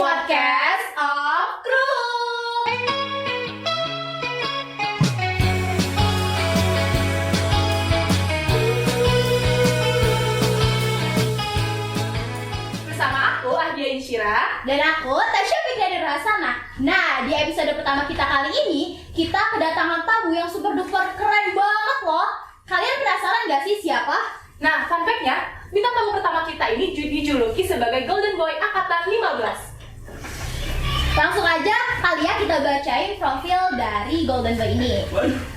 Podcast of Crew. Bersama aku Ahdia Insyira Dan aku Tasya Fikriani Rahasana. Nah, di episode pertama kita kali ini kita kedatangan tamu yang super duper keren banget loh. Kalian penasaran gak sih siapa? Nah, fun fact-nya, bintang tamu pertama kita ini dijuluki sebagai Golden Boy Angkatan 15. Langsung aja kali ya kita bacain profil dari Golden Boy ini.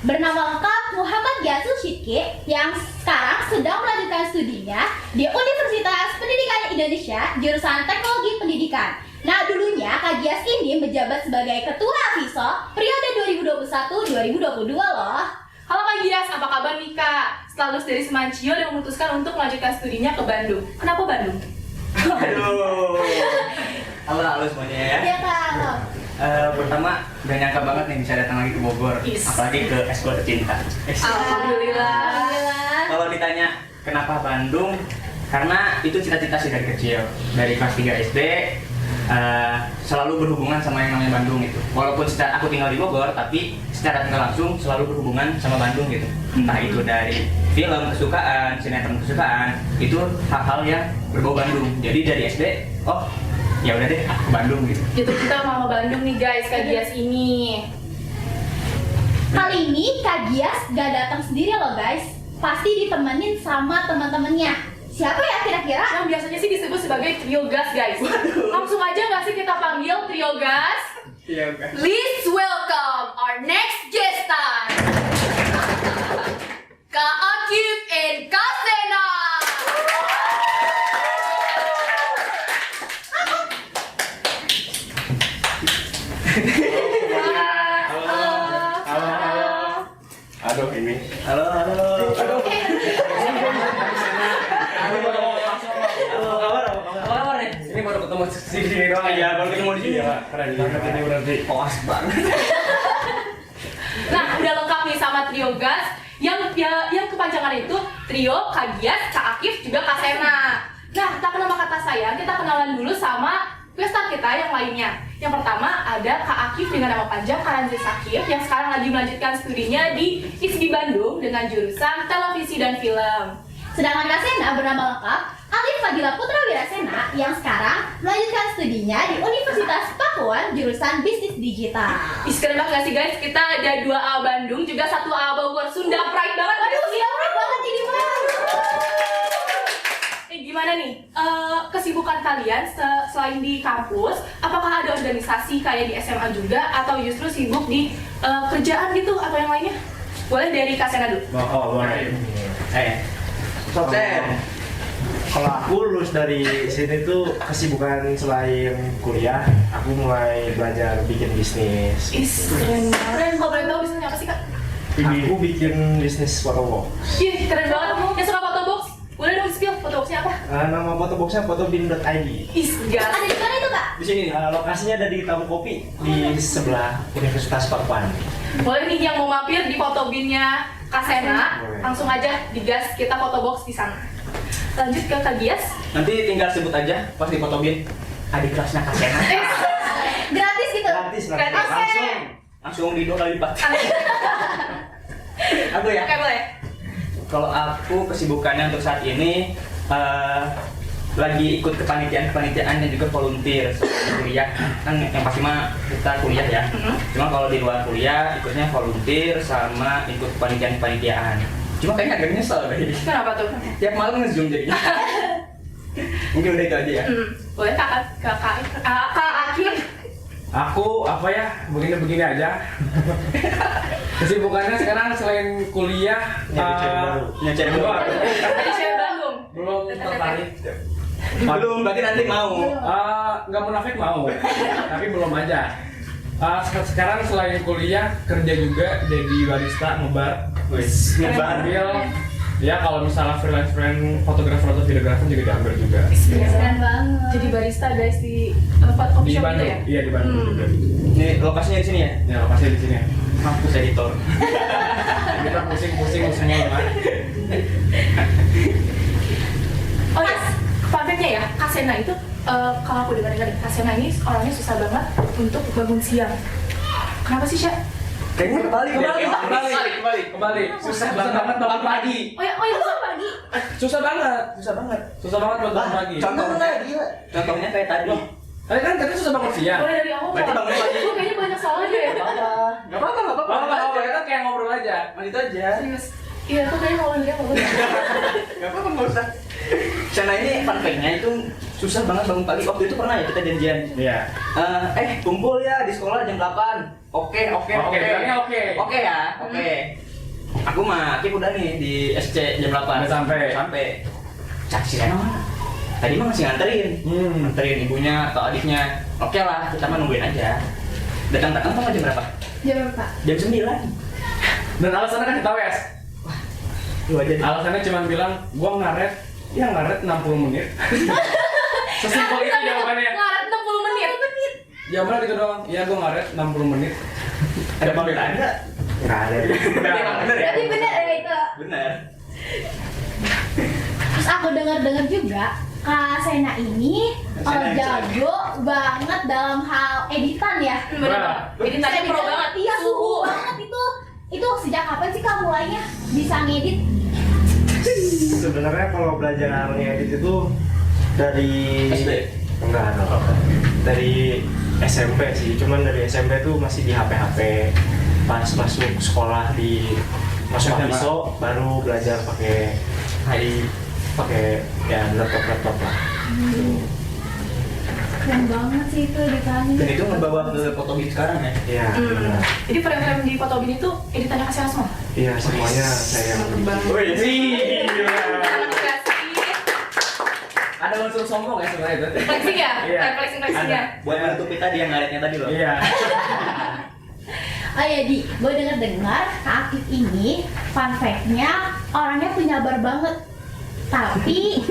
Bernama lengkap Muhammad Gyasul Shidki yang sekarang sedang melanjutkan studinya di Universitas Pendidikan Indonesia jurusan Teknologi Pendidikan. Nah, dulunya Kak Gyas ini menjabat sebagai Ketua AVISO periode 2021-2022 loh. Halo Kak Gias, apa kabar nih Kak? Setelah lulus dari Semancio dan memutuskan untuk melanjutkan studinya ke Bandung. Kenapa Bandung? Aduh. Halo semuanya ya. Iya Kak. Pertama, gak nyangka banget nih bisa datang lagi ke Bogor, Is. apalagi ke Eskul tercinta. Alhamdulillah. Alhamdulillah. Kalau ditanya kenapa Bandung, karena itu cita-cita sih dari kecil, dari kelas 3 SD. Selalu berhubungan sama yang namanya Bandung gitu. Walaupun secara aku tinggal di Bogor, tapi secara tidak langsung selalu berhubungan sama Bandung gitu. Entah itu dari film kesukaan, sinetron kesukaan, itu hal-hal yang berbau Bandung. Jadi dari SD, oh ya udah deh, aku ke Bandung gitu. Jatuh kita mau Bandung nih guys, Kak Gias ini. Kali ini Kak Gyas gak datang sendiri loh guys. Pasti ditemenin sama teman-temannya. Siapa ya kira-kira? Yang biasanya sih disebut sebagai trio gas guys. Langsung aja nggak sih kita panggil trio gas? Iya kan. Please welcome our next guest star, Kak Akif and Kak Sena. Aduh ini. Halo. Aduh. Kabar nih. Ini baru ketemu di sini doang ya, baru ketemu di sini. Iya, keren banget ini berarti. Puas banget. Nah, udah lengkap nih sama trio gas yang kepanjangan itu trio Kak Gias, Kak Akif, juga Kak Sena. Nah, tak kenal maka kata sayang, kita kenalan dulu sama guest kita yang lainnya. Yang pertama ada Kak Akif dengan nama panjang Karanzi Sakif yang sekarang lagi melanjutkan studinya di ISDI Bandung dengan jurusan televisi dan film. Sedangkan Kak Sena bernama lengkap Alif Fadila Putra Wirasena yang sekarang melanjutkan studinya di Universitas Pakuan jurusan Bisnis Digital. Ih, keren banget gak sih guys? Kita ada 2A Bandung, juga 1A Bogor. Sunda Pride banget. Waduh, gila banget ini Bang. Gimana nih? Kesibukan kalian selain di kampus, apakah ada organisasi kayak di SMA juga atau justru sibuk di kerjaan gitu atau yang lainnya? Boleh dari Kak Sena dulu. Oh, boleh. Soten. Kalau aku lulus dari sini tuh kesibukan selain kuliah, aku mulai belajar bikin bisnis. Keren banget. Kalau boleh tahu bisnisnya apa sih Kak? Aku bikin bisnis photobox. Ih, keren banget. Yang suka foto box, boleh dong spill foto boxnya apa? Nama photoboxnya photobin.id. Ih, gas. Ada di mana itu Kak? Di sini. Lokasinya ada di Tamu Kopi di sebelah Universitas Pakuan. Boleh nih yang mau mampir di foto binnya Kak Sena, Boleh. langsung aja digas kita foto box di sana. Lanjut ke Kak Gias. Nanti tinggal sebut aja pas di foto bin adik kelasnya Kak Sena. Gratis gitu. Gratis. Oke. Langsung di 2 kali lipat. Aku ya. Oke, boleh. Kalau aku kesibukannya untuk saat ini lagi ikut kepanitiaan dan juga volunteer sebelum kuliah. Kan yang pasti mah kita kuliah ya. Cuma kalau di luar kuliah ikutnya volunteer sama ikut kepanitiaan. Cuma kayaknya agak nyesel deh. Kenapa tuh? Tiap malam nge-zoom jadinya. Mungkin udah itu aja ya. Boleh Kak Akif. Aku apa ya, begini aja. Kesibukannya sekarang selain kuliah, Nyari baru. Dari cewek Bandung. belum tertarik. Belum, berarti nanti mau. Nggak munafik mau, tapi belum aja. Sekarang selain kuliah, kerja juga jadi barista ngebar. Ngebar. Ya kalau misalnya freelance fotografer atau videografer juga diambil juga. Keren banget. Jadi barista guys di tempat coffee Di shop gitu Bandung, ya? iya di Bandung juga. Ini lokasinya di sini ya. Ya lokasinya di sini. Mampus editor. Kita pusing-pusing semua kan. Oh ya, fun fact-nya ya, Kak Sena itu kalau aku dengar-dengar Kak Sena ini orangnya susah banget untuk bangun siang. Kenapa sih, Syah? Kayaknya kembali. Susah banget bangun pagi. Oh ya, susah pagi. Susah banget buat bangun pagi. Contohnya kayak tadi. Tadi kan katanya susah bangun siang. Boleh dari awal. Berarti bangun pagi. Aku kayaknya banyak salah aja ya. Gak apa-apa. Kita kayak ngobrol aja. Itu aja. Serius. Iya, aku kayaknya mau dia mau. Gak apa-apa, nggak usah. Sana ini fun fact-nya itu susah banget bangun pagi. Waktu itu pernah ya kita janjian. Iya. Kumpul ya di sekolah jam 8. Oke. Bilangnya oke. Oke ya, oke. Aku mah Akif udah nih di SC jam 8. Udah sampai. Cak si Rena mana? Tadi mah masih nganterin. Nganterin ibunya atau adiknya. Oke lah, kita mah nungguin aja. Datang-datang tau jam berapa? Jam berapa? Jam 9. Dan alasannya kan kita wes. Lu aja. Alasannya cuma bilang, gua ngaret 60 menit. Sesimpel itu jawabannya. Ngaret 60 menit. Jawabannya gitu doang. Iya, gua ngaret 60 menit. Ada pembelaan nggak? Nggak ada. Bener ya? Tapi bener ya itu. Bener. Terus aku dengar-dengar juga Kak Sena ini Sena jago banget dalam hal editan ya. Bener. Jadi tadi pro banget. Iya, suhu banget itu. Itu sejak kapan sih Kak mulainya bisa ngedit? Sebenarnya kalau belajar ngedit itu dari SD? Enggak. Dari SMP sih. Cuman dari SMP tuh masih di HP. Pas masuk sekolah di masuk Abiso baru belajar pakai laptop lah. Keren banget sih itu editannya. Dan itu ngebawa ke Photobit sekarang ya? Iya. benar. Jadi frame-frame di Photobin itu editannya Kak Sena semua? Iya, semuanya saya yang Mantep banget. Gila. Anak kreatif. Ada unsur sombong ya sebenarnya itu. Flexing ya? Iya. Flexing ya? Buat menutupi tadi yang ngaretnya tadi loh. Iya. Oh ya Di, gue dengar Kak Akif ini fun fact-nya orangnya penyabar banget. Tapi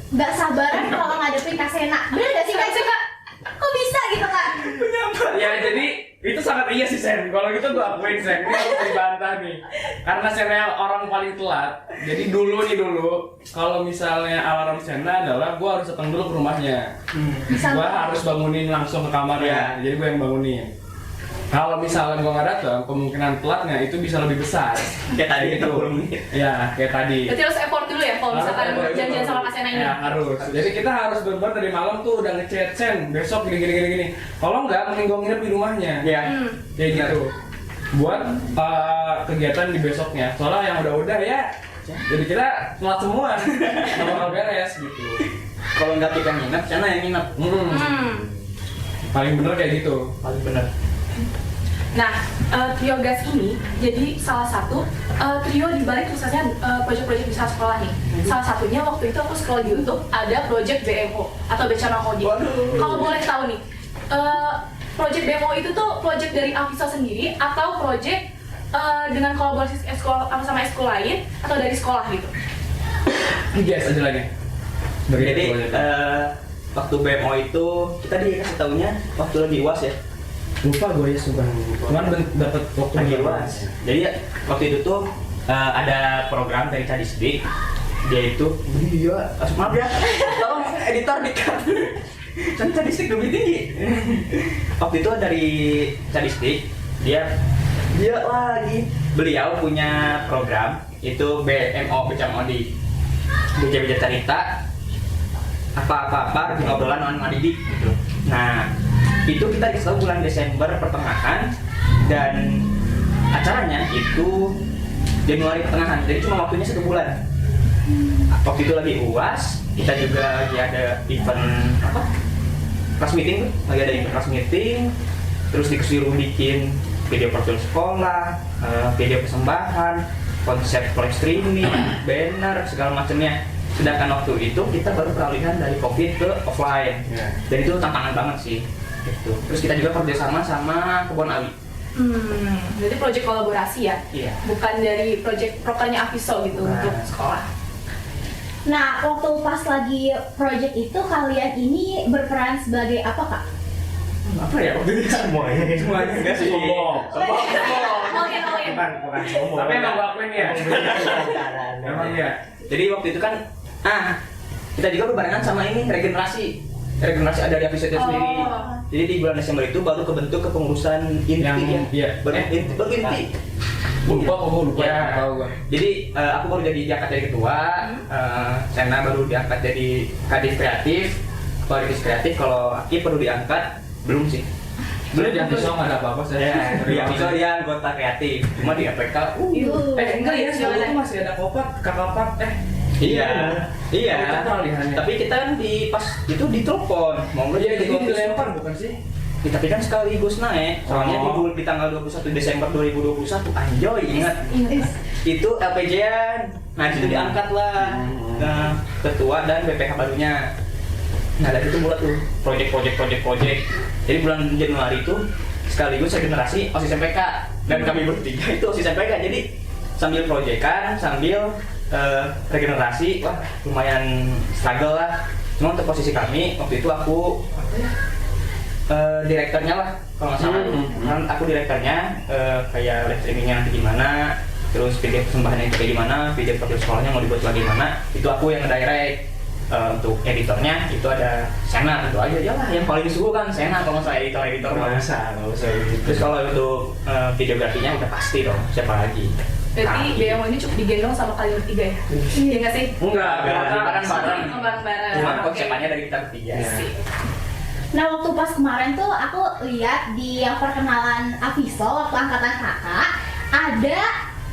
nggak sabaran kalau ngadepin Kak Sena. Bener gak sih Kak? Kok bisa gitu Kak? Ya jadi itu sangat iya sih Sen. Kalau gitu gua akuin Sen. Ini harus dibantah nih. Karena Sena orang paling telat. Jadi dulu kalau misalnya alarm Sena adalah gua harus datang dulu ke rumahnya. Gua harus bangunin langsung ke kamarnya. Jadi gua yang bangunin. Kalau misalnya gua nggak datang, kemungkinan telatnya itu bisa lebih besar. Kayak tadi Gitu. itu 10 menit. Ya, kayak tadi. Berarti harus effort dulu ya kalau misalkan janjian sama Kak Sena ini? Ya harus. Jadi kita harus benar dari malam tuh udah ngechat Sen besok gini. Kalau nggak mending gue nginep di rumahnya. Iya. Kayak gitu. Buat kegiatan di besoknya. Soalnya yang udah ya. Jadi kita telat semua. Nggak bakal beres gitu. Kalau nggak kita nginep, Sana yang nginep. Paling bener kayak gitu. Paling bener. Nah, trio gas ini jadi salah satu trio di balik suksesnya proyek-proyek bisa sekolah nih. Salah satunya waktu itu aku scroll di YouTube ada project BMO atau Bencana Coding. Kalau boleh tahu nih, project BMO itu tuh project dari Aviso sendiri atau project dengan kolaborasi sekolah sama ekskul lain atau dari sekolah gitu? Biasa aja lagi. Jadi waktu BMO itu kita dikasih taunya waktu lagi UAS ya. Lupa gue ya suka. Cuman dapat waktu Lagi UAS. Jadi waktu itu tuh ada program dari Cadisdik. Dia itu maaf ya. Tolong editor di-cut. Cadisdik lebih tinggi. Waktu itu dari Cadisdik beliau punya program itu BMO Becamodi. Beja-beja cerita apa-apa ngobrolan dengan ngadidik gitu. Nah, itu kita dikasih tahu bulan Desember pertengahan dan acaranya itu Januari pertengahan. Jadi cuma waktunya 1 bulan. Waktu itu lagi UAS, kita juga lagi ada event class meeting tuh, lagi ada event class meeting. Terus disuruh bikin video profil sekolah, video persembahan, konsep live streaming, banner, segala macamnya. Sedangkan waktu itu kita baru peralihan dari COVID ke offline. Dan itu tantangan banget sih. Gitu. Terus kita juga kerjasama sama Kebon Awi. Jadi proyek kolaborasi ya? Iya. Bukan dari proyek prokernya Aviso gitu untuk sekolah. Nah, waktu pas lagi project itu kalian ini berperan sebagai apa Kak? Apa ya waktu itu? Semuanya enggak sih. Sombong. Oke. bukan sombong. Tapi emang gue akuin ya. Emang iya. Jadi waktu itu kan kita juga berbarengan sama ini regenerasi ada di Aviso itu sendiri. Jadi di bulan Desember itu baru kebentuk kepengurusan inti baru inti. Lupa Ya. tahu gua. Jadi aku baru diangkat jadi ketua, Sena baru diangkat jadi kadif kreatif, kepala divisi kreatif. Kalau Aki perlu diangkat belum sih. Belum di Aviso nggak ada apa-apa saya. Ya, di Aviso dia anggota kreatif, cuma di APK. Enggak ya, sekarang itu masih ada kakak. Iya. Itu peralihannya. Tapi kita kan pas itu ditelepon, mau nggak Iya, jadi jadi dilempar bukan sih? Ya, tapi kan sekaligus naik. Soalnya di tanggal 21 Desember 2021, anjoy ingat. Itu LPJ-an. Nah, itu diangkat lah ketua dan BPH barunya. Nah, dari itu mulai tuh project. Jadi bulan Januari itu sekaligus regenerasi OSIS MPK dan kami bertiga itu OSIS MPK. Jadi sambil proyekan, sambil regenerasi, wah lumayan struggle lah. Cuma untuk posisi kami waktu itu aku direkturnya lah kalau nggak salah. Kan aku direkturnya kayak live streamingnya nanti gimana, terus video persembahannya itu kayak gimana, video profil sekolahnya mau dibuat bagaimana, itu aku yang ngedirect. Untuk editornya itu ada Sena, tentu aja lah yang paling disuruh kan Sena kalau saya editor nggak usah gitu. Terus kalau untuk videografinya udah pasti dong, siapa lagi? Berarti BMO ini cukup digendong sama kalian bertiga ya? Iya nggak sih? Enggak, Kan bareng. Bareng-bareng. Cuma konsepnya dari kita bertiga. Nah waktu pas kemarin tuh aku lihat di yang perkenalan Aviso waktu angkatan kakak ada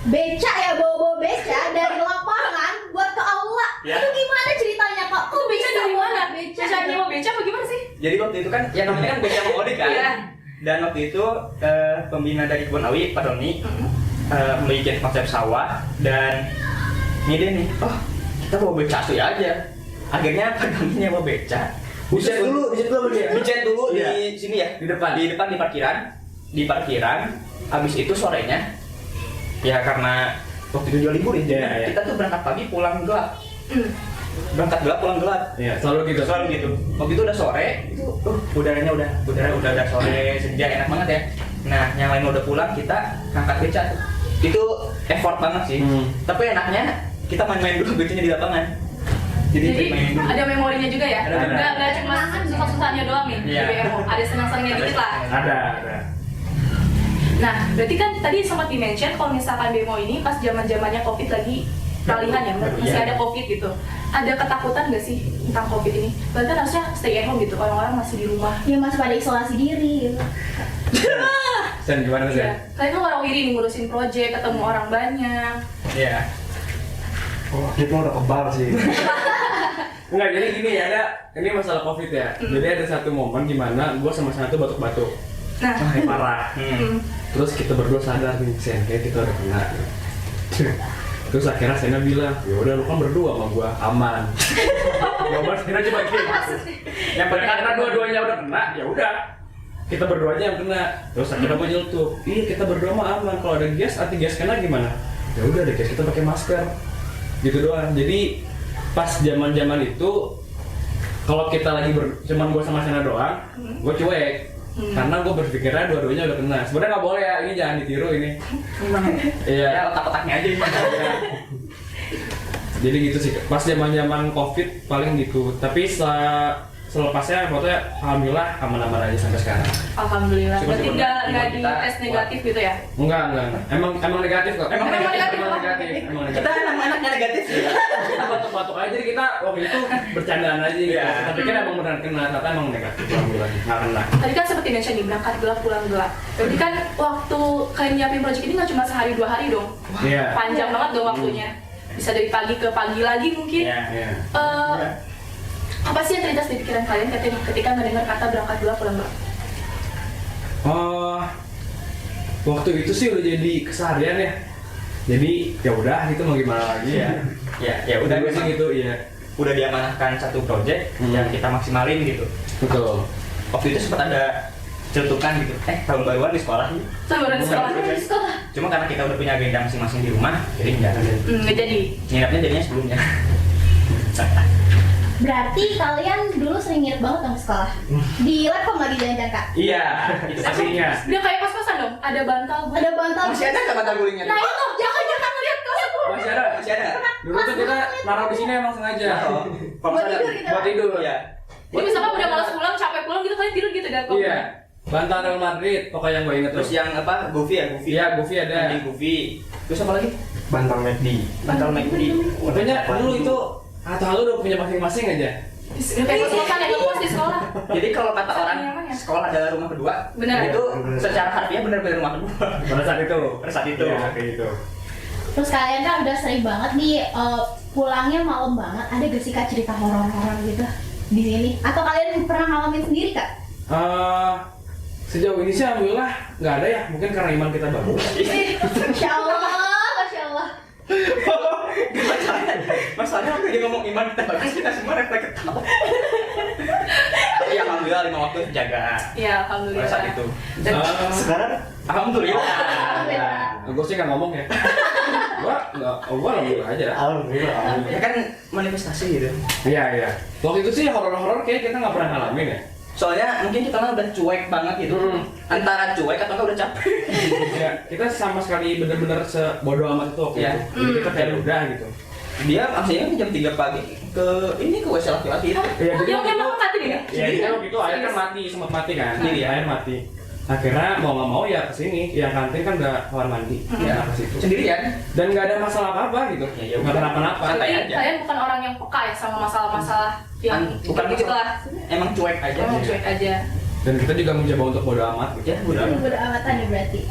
beca ya, bawa beca dari lapangan buat ke aula. Ya. Itu gimana ceritanya kok? Kok Beca dari mana? Beca Beca nyewa beca apa gimana sih? Jadi waktu itu kan yang namanya kan Beca Mengodi kan. Iya. Dan waktu itu pembina dari Kebun Awi, Pak Doni, membuat konsep sawah dan ngide nih, oh kita bawa beca asli aja. Akhirnya Pak Doni nyewa beca. Bijet dulu Bijet dulu Iya. di sini ya, Di depan. di parkiran. Habis itu sorenya, ya karena waktu itu jual libur ya, Iya. kita tuh berangkat pagi pulang gelap. Berangkat gelap pulang gelap. Iya, selalu gitu. Waktu itu udah sore, itu udaranya udah sore, senja, enak banget ya. Nah, yang lain udah pulang, kita ngangkat beca tuh. Itu effort banget sih. Tapi enaknya kita main-main dulu becanya di lapangan. Jadi main dulu. ada memorinya juga ya? Ada. Nggak cuma susah-susahnya doang nih di Iya. BMO, ada senang-senangnya dikit lah. Ada. Nah, berarti kan tadi sempat di-mention kalau misalkan BMO ini pas zaman-zamannya COVID lagi peralihan ya, masih ada COVID gitu. Ada ketakutan nggak sih tentang COVID ini? Berarti kan harusnya stay at home gitu, orang-orang masih di rumah. Ya masih pada isolasi diri gitu. Sen gimana Sen? Iya. Kalian kan orang wiri nih ngurusin project, ketemu orang banyak. Iya. Oh, kita udah kebal sih. Enggak, jadi gini ya, ini masalah COVID ya. Jadi ada satu momen dimana gue sama Sen tuh batuk-batuk. Nah, Parah. Terus kita berdua sadar nih, Sen, kayak kita udah kena. Terus akhirnya Sena bilang, ya udah lu kan berdua sama gua aman. Jawaban Sena cuma gini. Yang penting karena dua-duanya udah kena, ya udah. Kita berdua aja yang kena. Terus akhirnya gua nyeletuk, iya kita berdua mah aman. Kalau ada gas, anti gas kena gimana? Ya udah deh guys, kita pakai masker. Gitu doang. Jadi pas zaman-zaman itu, kalau kita lagi cuman gua sama Sena doang, gua cuek. Karena gue berpikirnya dua-duanya udah kena. Sebenarnya nggak boleh ya, ini jangan ditiru ini. Iya. Ya otak-otaknya aja. Jadi gitu sih. Pas zaman-zaman COVID paling gitu. Tapi selepasnya pokoknya alhamdulillah aman-aman aja sampai sekarang. alhamdulillah. Syukur-syukur. Berarti nggak di Kita tes negatif gitu ya? Enggak. Emang negatif kok. Emang negatif. Emang negatif. Kita anak-anaknya negatif sih. Kita batuk-batuk aja, jadi kita waktu itu bercandaan aja gitu. Iya. Tapi kan emang beneran kena, ternyata emang negatif alhamdulillah. Nggak kena. Tadi kan seperti mention nih, berangkat gelap pulang gelap. Berarti kan waktu kalian nyiapin project ini nggak cuma sehari 2 hari dong? Iya. Panjang banget dong waktunya. Bisa dari pagi ke pagi lagi mungkin. Iya. Apa sih yang terlintas di pikiran kalian ketika mendengar kata berangkat gelap pulang gelap? Oh, waktu itu sih udah jadi keseharian ya. Jadi ya udah gitu mau gimana lagi ya. Ya udah Dulu sih gitu ya. udah diamanahkan satu project yang kita maksimalin gitu. Betul. Waktu itu sempat ada celutukan gitu, tahun baruan di sekolah gitu. Sebenarnya di sekolah. Di sekolah. Cuma karena kita udah punya agenda masing-masing di rumah, jadi enggak ada. Nggak jadi. Nginapnya jadinya sebelumnya. Berarti kalian dulu sering nginep banget dong ke sekolah? Di laptop lagi jalan-jalan kak? Iya, itu pastinya. Dia kayak kos-kosan dong, ada bantal. Ada bantal. Masih ada nggak bantal gulingnya? Nah itu, jangan ngeliat kos Masih ada? Masih ada. Dulu tuh kita naruh di sini emang sengaja. Kalau Buat misalnya- tidur gitu. Buat tidur. Iya. Jadi misalkan udah malas pulang, capek pulang gitu kalian tidur gitu dah. Iya. Bantal Real Madrid, pokoknya yang gue inget Terus tuh. yang apa? Goofy ya, Goofy. Iya, Goofy ada. Anjing Goofy. Terus apa lagi? Bantal McD. Bantal McD. Pokoknya dulu itu atau udah punya masing-masing aja. Kayak kosan yang ngekos di sekolah. Jadi kalau kata orang Nyaman ya? sekolah adalah rumah kedua, Benar. itu secara harfiah benar-benar rumah kedua. Pada saat itu. Pada saat itu. Iya, kayak gitu. Terus kalian kan udah sering banget nih pulangnya malam banget. Ada gak sih Kak cerita horor-horor gitu di sini? Atau kalian pernah ngalamin sendiri Kak? Sejauh ini sih alhamdulillah nggak ada ya, mungkin karena iman kita bagus. Masya Allah, Masya Allah. Masalahnya waktu dia ngomong iman kita bagus, kita semua refleks ketawa. Tapi alhamdulillah 5 waktu terjaga. Iya, alhamdulillah. Pada saat itu. Dan Sekarang Alhamdulillah. Gue sih nggak ngomong ya. Gua alhamdulillah aja. alhamdulillah. Ya kan manifestasi gitu. Iya iya. Waktu itu sih horor-horor kayak kita nggak pernah ngalamin ya. Soalnya mungkin kita mah udah cuek banget gitu. Antara cuek atau enggak udah capek. Ya, kita sama sekali bener-bener sebodoh amat itu waktu Iya. itu. Jadi kita kayak udah gitu. Dia maksudnya jam 3 pagi ke WC laki-laki itu. Iya, jadi yang waktu itu memang mati ya? ya jadi waktu itu air kan mati, sempat mati kan. Sendiri ya? Air mati. Akhirnya mau nggak mau ya kesini. Yang kantin kan udah kamar mandi. Ya ke situ. Sendirian. Dan nggak ada masalah apa-apa gitu. Ya, ya Nggak udah. kenapa-napa. Santai Jadi aja. kalian bukan orang yang peka ya sama masalah-masalah yang Bukan gitu lah. Emang cuek aja. Oh, cuek aja. Dan kita juga mencoba untuk bodo amat gitu. Ya, udah. Bodo amatan ya berarti.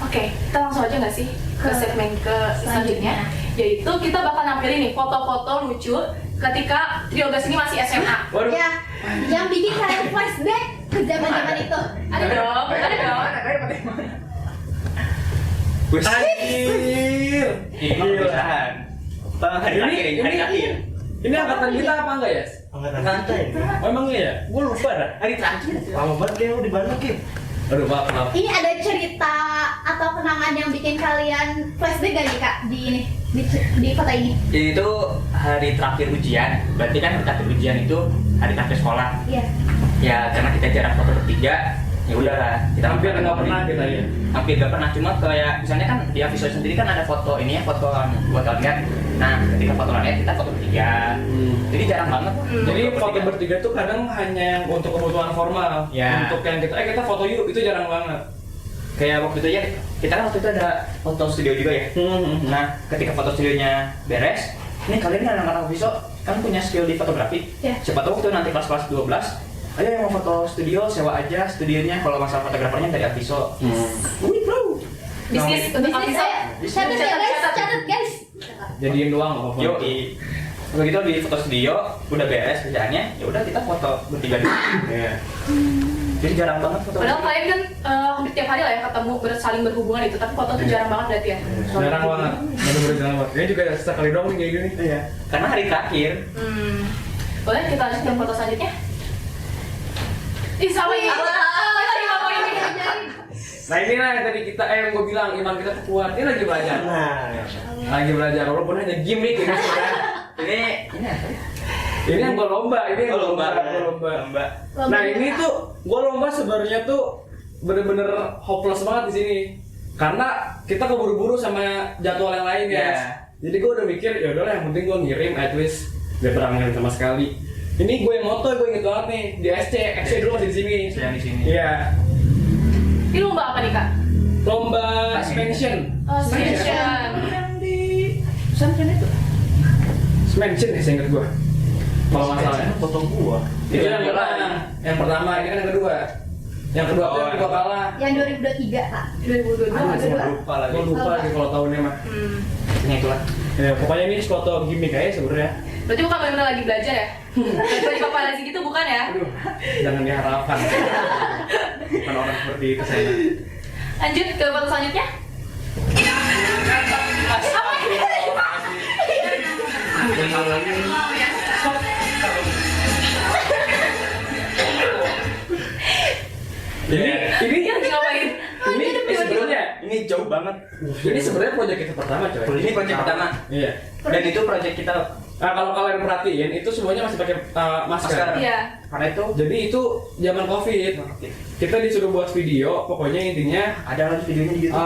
Oke, kita langsung aja nggak sih ke segmen ke selanjutnya, yaitu kita bakal nampilin nih foto-foto lucu ketika trio gas ini masih SMA. Waduh. Ya, yang bikin kalian flashback ke zaman-zaman itu. Ada dong, ada dong. Wes. Anjir. Ini mah kebiasaan. Hari terakhir, hari terakhir. Ini angkatan kita apa enggak ya? Angkatan Santai. kita ya. Oh, emang iya? Gue lupa dah. Hari terakhir. Lama banget kayak di Bandung Kim. Aduh, Pak, kenapa? Ini ada cerita atau kenangan yang bikin kalian flashback gak nih Kak di ini di foto ini? Itu hari terakhir ujian. Berarti kan hari terakhir ujian itu hari terakhir sekolah. Iya. Ya karena kita jarang foto bertiga, ya udahlah. Kita Hampir nggak pernah kita ya. Hampir nggak pernah. Cuma kayak misalnya kan di visual sendiri kan ada foto ini ya, foto buat lihat. Nah ketika foto lihat kita foto bertiga. Jadi jarang banget. Jadi foto bertiga tuh kadang hanya yang untuk kebutuhan formal. Ya. Untuk yang kita foto yuk itu jarang banget. Kayak waktu itu ya, kita kan waktu itu ada foto studio juga ya. Nah, ketika foto studionya beres, ini kalian kan anak-anak visual kan punya skill di fotografi. Ya. Siapa tahu waktu nanti kelas-kelas 12, ayo yang mau foto studio, sewa aja studionya. Kalau masalah fotografernya dari Aviso. Wih bro. Bisnis untuk Bisnis Aviso. saya catat ya guys, catat guys. Jadiin doang apa Yo, begitu di foto studio udah beres kerjaannya, ya udah kita foto bertiga dulu. Iya. Jadi jarang banget foto. Padahal kalian kan hampir tiap hari lah ya ketemu saling berhubungan itu, tapi foto tuh jarang banget berarti ya. Jarang banget. Bener-bener jarang banget. Ini juga sekali dong nih kayak gini. Iya. Karena hari terakhir. Boleh kita lanjut ke foto selanjutnya? Ih sama ini. Lagi apa ini? Nah inilah yang tadi kita yang gue bilang iman kita tuh kuat. Ini lagi belajar. Nah, Lagi belajar walaupun hanya gimmick ini sudah. Ini apa? Ini yang gue lomba, ini yang Oh, lomba. lomba. Nah ini tuh gue lomba sebenarnya tuh bener-bener hopeless banget di sini. Karena kita keburu-buru sama jadwal yang lain ya. Yeah. Jadi gue udah mikir ya udahlah yang penting gue ngirim at least gak pernah ngirim sama sekali. Ini gue yang moto, gue inget banget nih di SC dulu masih di sini. Yang di sini. Iya. Ini lomba apa nih kak? Lomba Smansion. Oh, Smansion. Yang di pesantren itu. Smansion ya saya inget gue. Kalau nggak salah. ya. foto gua. Itu yang pertama, ini kan yang kedua. Yang kedua tuh yang gua kalah. Yang 2023 Kak. 2022 Gua kedua. lupa lagi. Gua lupa lagi kalau tahunnya mah. Ini itulah. Ya, pokoknya ini foto gimmick aja sebenarnya. Berarti bukan benar-benar lagi belajar ya? Lagi paparazzi gitu bukan ya? Aduh, jangan diharapkan. Bukan orang seperti itu saya. Lanjut ke foto selanjutnya. Apa ini? Ini Yang ngapain? ini sebenarnya Ini jauh banget. ini sebenarnya proyek kita pertama coy. Ini proyek pertama. Iya. Dan itu proyek kita. Nah kalau kalian perhatiin itu semuanya masih pakai masker. Masker. Iya. Karena itu Jadi itu zaman COVID. Kita disuruh buat video, pokoknya intinya ada lagi videonya di YouTube.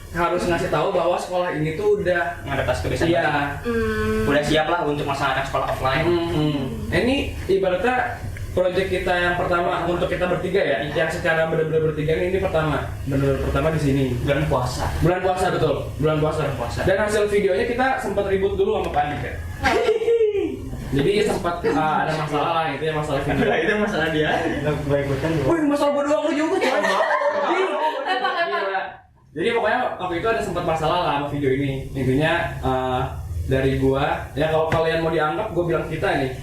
harus ngasih tahu bahwa sekolah ini tuh udah Mengadaptasi kebiasaan iya. baru. Udah siap lah untuk melaksanakan sekolah offline. Ini ibaratnya project kita yang pertama untuk kita bertiga ya, yang secara benar-benar bertiga ini pertama, benar-benar pertama di sini. Bulan puasa. Bulan puasa betul, bulan puasa. Dan hasil videonya kita sempat ribut dulu sama Pak Anik ya. Jadi sempat ada masalah lah, itu ya masalah video. Itu masalah dia. Nggak ikutan dulu. Wih, masalah gua doang lu juga coy. Emang. Jadi pokoknya waktu itu ada sempat masalah lah sama video ini. Intinya dari gua, ya kalau kalian mau dianggap gua bilang kita nih.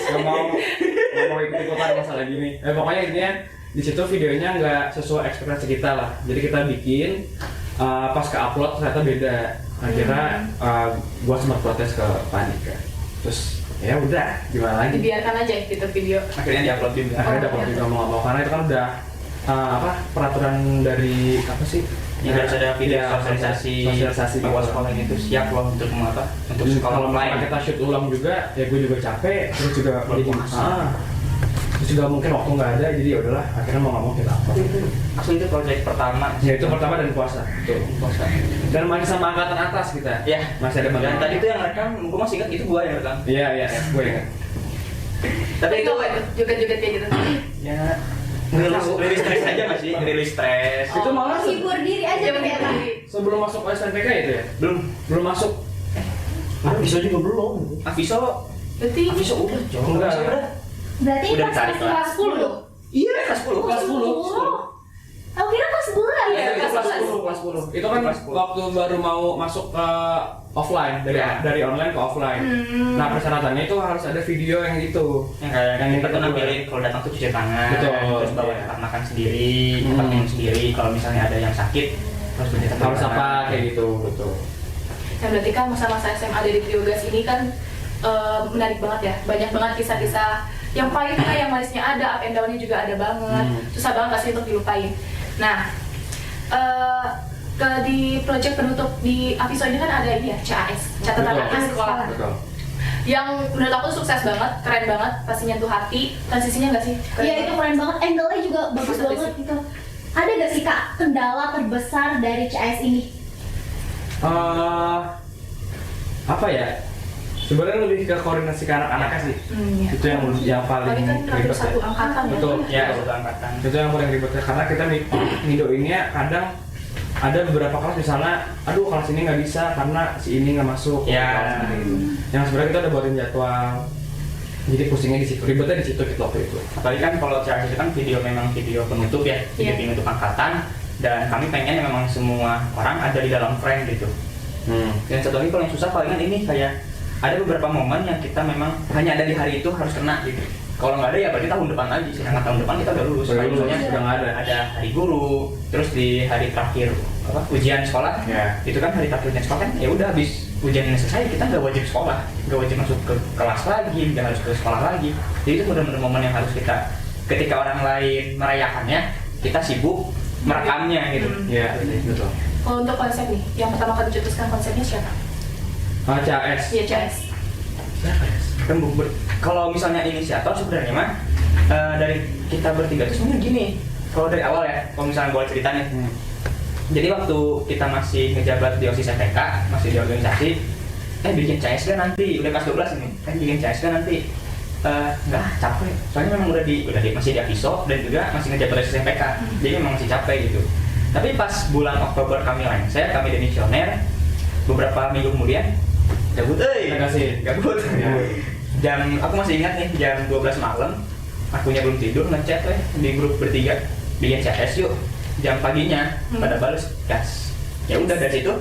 Gak mau ikut-ikutan masalah gini. Pokoknya intinya di situ videonya nggak sesuai ekspektasi kita lah. Jadi kita bikin pas ke upload ternyata beda. Akhirnya gua sempat protes ke Pak Andika. Terus ya udah gimana lagi? Dibiarkan aja gitu video. Akhirnya diupload juga. Akhirnya dapat juga mau nggak mau karena itu kan udah peraturan dari apa sih? Ya harus ada video Ya, sosialisasi bahwa sekolah ini tuh siap loh untuk untuk sekolah kalau offline. kita shoot ulang juga, ya gue juga capek, terus juga Bulan jadi puasa. terus juga mungkin waktu nggak ada, jadi ya udahlah akhirnya mau nggak mau kita upload. Langsung itu project pertama. Ya itu pertama dan puasa. Betul. Puasa. Dan masih sama angkatan atas kita. Ya, Masih ada dan bang. tadi tuh yang rekam, gue masih ingat itu gua yang rekam. Iya, gue ingat. Tapi itu Joget-joget kayak gitu. ya rilis stres aja masih, rilis stres. Itu malah Hibur diri aja Dia gitu ya, Pak. sebelum masuk SNPK itu ya? Belum Masuk. Bisa juga belum. Aviso Berarti udah jauh. Enggak. Aviso udah. Berarti Udah pas ditarik lah. kelas 10 loh. Iya, kelas 10. Kelas 10. Aku kira kelas 10 lagi. Iya, Itu kelas 10. Itu kan Kelas 10. waktu baru mau masuk ke offline Ya. dari online ke offline. Nah, persyaratannya itu harus ada video yang itu. Yang kayak Yang kita itu tuh nampilin kalau datang tuh cuci tangan, Betul, terus bawa iya. tempat makan sendiri, tempat minum sendiri. Kalau misalnya ada yang sakit, harus berhenti Harus apa kayak gitu, betul. Nah, berarti kan masa-masa SMA dari Triogas ini kan menarik banget ya. Banyak banget kisah-kisah yang pahitnya, yang manisnya ada, up and down-nya juga ada banget. Susah banget pasti untuk dilupain. Nah, di project penutup di Aviso ini kan ada ini ya, CAS, catatan Betul. akhir sekolah. Betul. Yang menurut aku sukses banget, keren banget, pasti nyentuh hati. Transisinya nggak sih? Keren Iya banget. itu keren banget, angle-nya juga bagus Maksudnya banget sih. gitu. Ada gak sih Kak kendala terbesar dari CS ini? Apa ya? Sebenarnya lebih ke koordinasi ke anak-anaknya sih. Iya. Itu yang paling Tapi kan hampir ribet satu ya. angkatan ya. Betul. Ya, satu angkatan. Itu yang paling ribetnya karena kita ngidoinnya kadang ada beberapa kelas misalnya, aduh kelas ini nggak bisa karena si ini nggak masuk. Ya. Gitu. Yang sebenarnya kita udah buatin jadwal. Jadi pusingnya di situ, ribetnya di situ gitu waktu itu. Apalagi kan kalau CAS itu kan video memang video penutup ya, video Iya. penutup angkatan. Dan kami pengen memang semua orang ada di dalam frame gitu. Dan satu lagi kalau yang susah palingan ini kayak ada beberapa momen yang kita memang hanya ada di hari itu harus kena gitu. Kalau nggak ada ya berarti tahun depan lagi. Sedangkan tahun depan kita udah lulus. Udah Kayak lulus, misalnya udah nggak ada. Ada hari guru, terus di hari terakhir ujian sekolah. Ya. Itu kan hari terakhir ujian sekolah kan ya udah habis ujian ini selesai kita nggak wajib sekolah, nggak wajib masuk ke kelas lagi, nggak harus ke sekolah lagi. Jadi itu benar-benar momen yang harus kita ketika orang lain merayakannya kita sibuk merekamnya gitu. Iya, betul. Kalau untuk konsep nih, yang pertama kali dicetuskan konsepnya siapa? CAS. Iya, CAS. Kan kalau misalnya inisiator sebenarnya mah dari kita bertiga itu sebenarnya gini. Kalau dari awal ya, kalau misalnya boleh cerita nih. Jadi waktu kita masih ngejabat di OSIS SPK, masih di organisasi, bikin CSK nanti, udah kelas 12 ini, bikin CSK nanti. Enggak, capek. Soalnya memang udah masih di Aviso dan juga masih ngejabat OSIS SPK. Jadi memang masih capek gitu. Tapi pas bulan Oktober kami lengser, kami demisioner, beberapa minggu kemudian gabut, gabut. Aku masih ingat nih jam 12 malam, akunya belum tidur ngechat di grup bertiga, bikin CS yuk. Jam paginya pada balas gas. Ya udah dari situ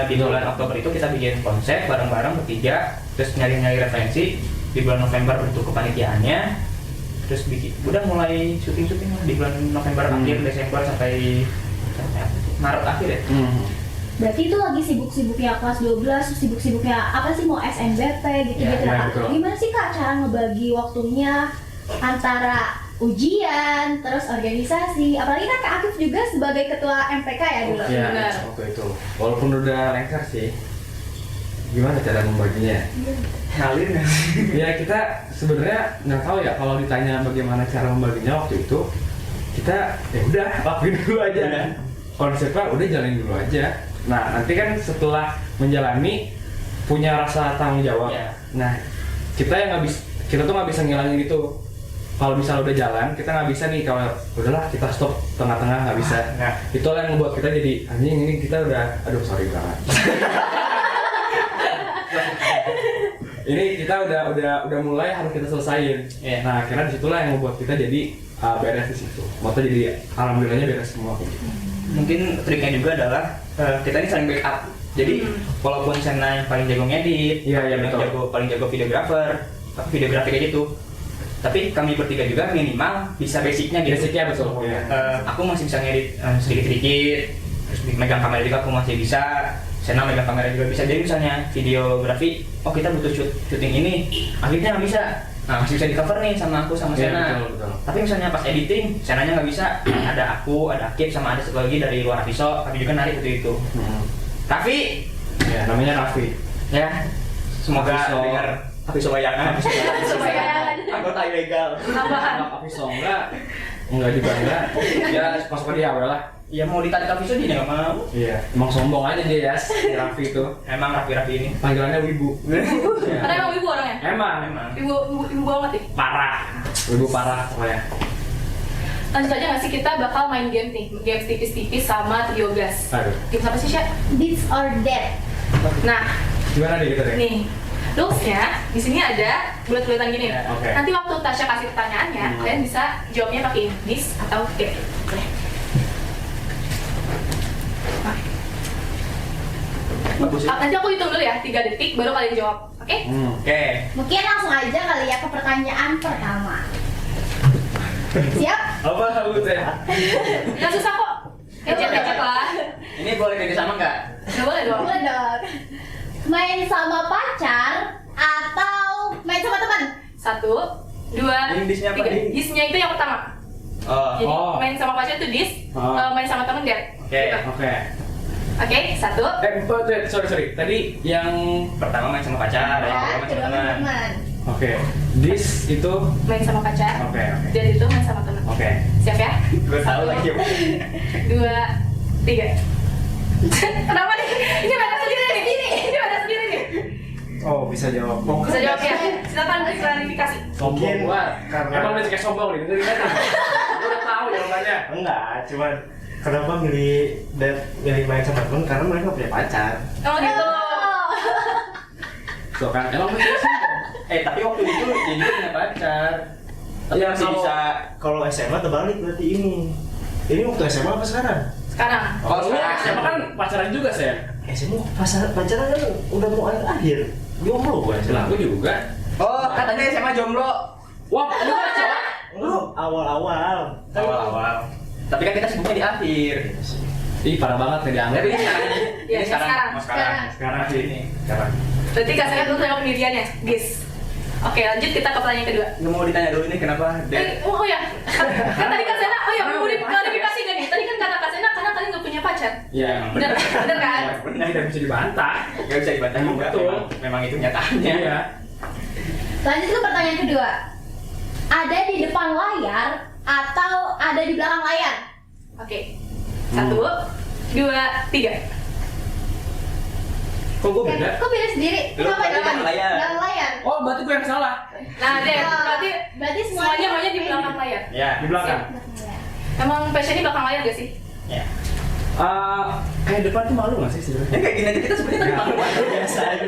di bulan Oktober itu kita bikin konsep bareng-bareng bertiga, terus nyari-nyari referensi. Di bulan November bentuk kepanitiaannya, terus udah mulai syuting-syuting di bulan November akhir, Desember sampai Maret akhir ya. Berarti itu lagi sibuk-sibuknya kelas 12, sibuk-sibuknya apa sih mau SNBP gitu-gitu Ya, lah. betul. Gimana sih Kak cara ngebagi waktunya antara ujian, terus organisasi, apalagi kan Kak Akif juga sebagai ketua MPK ya dulu. Iya, Benar. waktu itu. Walaupun udah lengser sih. Gimana cara membaginya? Ngalir nggak sih? Ya kita sebenarnya nggak tahu ya kalau ditanya bagaimana cara membaginya waktu itu kita ya udah lakuin dulu aja. konsepnya udah jalanin dulu aja. Nah nanti kan setelah menjalani punya rasa tanggung jawab. Iya. Nah kita tuh nggak bisa ngilangin itu. Kalau misalnya udah jalan, kita nggak bisa nih kalau udahlah kita stop tengah-tengah, nggak bisa. Nah. Itulah yang membuat kita jadi anjing ini kita udah, aduh sorry banget. Ini kita udah mulai harus kita selesaiin. Iya. Nah akhirnya disitulah yang membuat kita jadi beres di situ. Moto jadi alhamdulillahnya beres semua kayak gitu. Mungkin triknya juga adalah kita ini saling backup. Jadi walaupun Sena yang paling jago ngedit, Iya, betul. paling jago videografer kayak gitu. Tapi kami bertiga juga minimal bisa basicnya gitu. Basicnya betul. Iya. Aku masih bisa ngedit sedikit-sedikit, terus megang kamera juga aku masih bisa. Sena megang kamera juga bisa. Jadi misalnya videografi, oh kita butuh syuting ini, akhirnya nggak bisa. Nah masih bisa di cover nih sama aku sama Iya, Sena. betul. Tapi misalnya pas editing, Senanya nggak bisa. Ada aku, ada Akif, sama ada satu lagi dari luar Aviso. Kami juga narik itu. Tapi Ya namanya Raffi. ya semoga Aviso. dengar Aviso bayangan. Bayangan. Anggota ilegal. Tambahan. Anak Aviso enggak juga enggak. Ya masuk ke dia udahlah. Ya mau ditarik Aviso dia nggak mau. Iya, emang sombong aja dia ya, si Raffi itu. Emang rapi-rapi ini. Panggilannya Wibu. Karena emang ibu orangnya. Emang Ibu banget ya. parah. Wibu parah pokoknya. Lanjut aja nggak sih, kita bakal main game nih, games tipis-tipis sama trio gas. Aduh. Games apa sih, Sya? This or that. Nah, Gimana nih kita deh? nih, rulesnya di sini ada bulat-bulatan gini. Ya, oke. Nanti waktu Tasya kasih pertanyaannya, kalian bisa jawabnya pakai this atau that. Boleh? Nah, Bagus ya. nanti aku hitung dulu ya, 3 detik baru kalian jawab. Oke? Oke. Mungkin langsung aja kali ya ke pertanyaan pertama. Siap? Apa aku teh? Nggak susah kok. Ecet-ecet lah. Ini boleh kerja sama nggak? Nggak boleh dong. Boleh dong. Main sama pacar atau main sama teman? 1, 2, Ini disnya apa, 3. Din? Disnya itu yang pertama. Oh. Jadi Oh. main sama pacar itu dis, Oh. main sama temen that. Oke. Gitu. Oke. Oke, 1. Sorry. Tadi yang Pertama main sama pacar, yang kedua main sama kedua teman. teman. oke. This itu Main sama pacar. Oke. Dan itu main sama temen. Oke. Siap ya? Gue tahu 1, lagi. 2, 3. Kenapa nih? Ini beda sendiri nih. Ini beda sendiri nih. Oh, bisa jawab. Bisa jawab ya. Silakan klarifikasi. Sombong Mungkin banget. karena- Emang udah kayak sombong nih, dengerin aja. Lu udah tahu jawabannya. Enggak, cuman kenapa milih main sama temen karena mereka punya pacar. Oh gitu. Oh. Tuh kan, emang masih sombong. Tapi waktu itu dia juga punya pacar. Tapi Iya, masih kalau- bisa. Kalau SMA terbalik berarti ini. Ini waktu SMA apa sekarang? Sekarang. Oh, Lu sekarang. SMA kan pacaran juga, Sen. SMA pacaran kan udah mau akhir. Jomblo gue Lah, aku juga. Oh, katanya SMA jomblo. Wah, lu kan cowok. Lu awal-awal. Awal-awal. Tapi kan kita sibuknya di akhir. Ih, parah banget nih dianggap. Tapi ini sekarang. Iya, Ini sekarang. sekarang. Mau sekarang. Sekarang sih. Ini sekarang. Berarti Kak Saya dulu tengok pendiriannya, guys. Oke, lanjut kita ke pertanyaan kedua. Nggak mau ditanya dulu nih kenapa dia Oh ya, kan tadi Kak Sena, oh ya perlu diklarifikasi gak nih? Tadi kan kata Kak Sena karena kalian gak punya pacar. Iya. Bener kan? Benar, tidak bisa dibantah. nggak bisa dibantah Emang juga. betul. Memang itu nyataannya. Iya. Lanjut ke pertanyaan kedua. Ada di depan layar atau ada di belakang layar? Oke, 1, 2, 3. Kok gue beda? Kok beda sendiri? Lu Kenapa tadi di belakang layar. belakang layar? Oh, berarti gue yang salah. Nah, deh, berarti Berarti semuanya maunya di belakang layar. Ya. Di belakang. Belakang layar. Emang passionnya belakang layar gak sih? Ya. Kayak depan tuh malu nggak sih sebenarnya? Ya kayak gini aja kita sebenarnya tadi Ya. malu biasa aja.